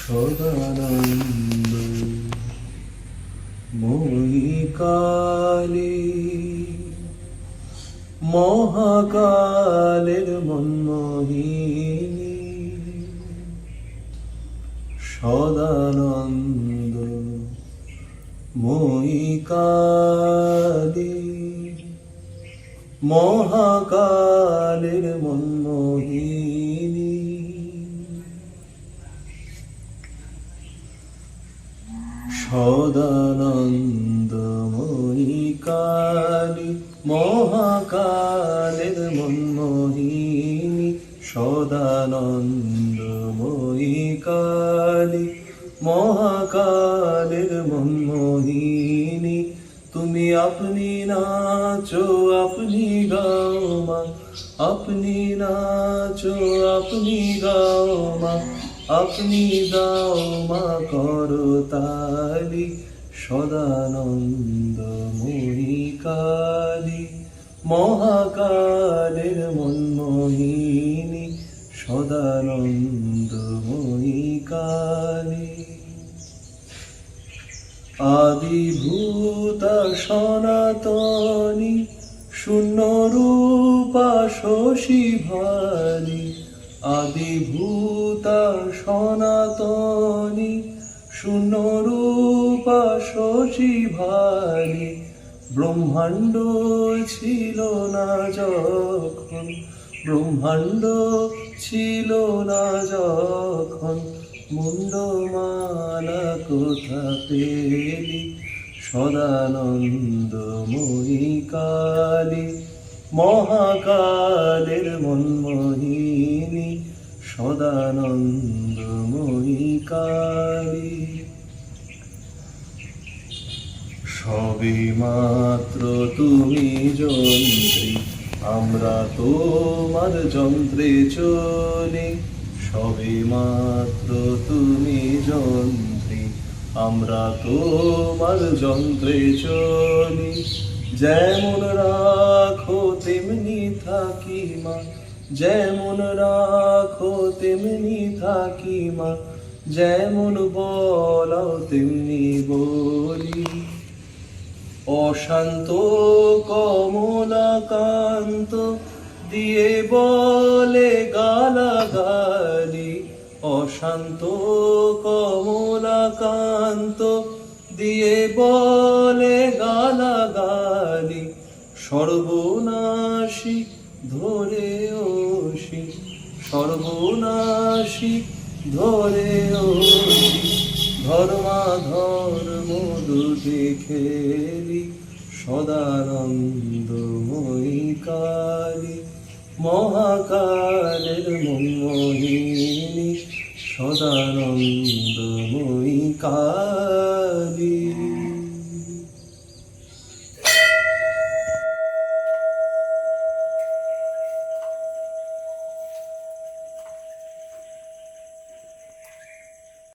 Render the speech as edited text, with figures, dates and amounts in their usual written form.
সদানন্দ মই কালী মহাকালের মনমোহিনী সদানন্দ মই কালী মহাকালের মনমোহিনী সদানন্দময়ী কালী মহাকালের মনমোহিনী সদানন্দময়ী কালী মহাকালের মনমোহিনী তুমি আপনি নাচো আপনি গাও মা আপনি নাচো আপনি গাও মা আপনি দাও মা করতালি সদানন্দময়ী কালী মহাকালের মনমোহিনী সদানন্দময়ী কালী আদিভূতা সনাতনী শূন্যরূপা শশী ভালি আদিভূতা সনাতনী শূন্যরূপা শশী ভালি ব্রহ্মাণ্ড ছিল না যখন ব্রহ্মাণ্ড ছিল না যখন মুন্ডমালা কোথা পেলি সদানন্দময়ী কালী মহাকালের মনমোহিনী সদানন্দময়ী কালী সবে মাত্র তুমি যন্ত্রী আমরা তোমার যন্ত্রে চলি সবে মাত্র তুমি যন্ত্রী আমরা তোমার যন্ত্রে চলি যেমন রাখো তেমনি থাকি মা যেমন রাখো তেমনি থাকি মা যেমন বলাও তেমনি বলি অশান্ত কমলাকান্ত দিয়ে বলে গালাগালি অশান্ত কমলাকান্ত দিয়ে বলে গালাগালি সর্বনাশী ধরে ওষি সর্বনাশী ধরে ওষি ধর্মাধর্ম দুটি খেলি সদানন্দময়ী কালী মহাকালের মনমোহিনী সদানন্দময়ী কালী।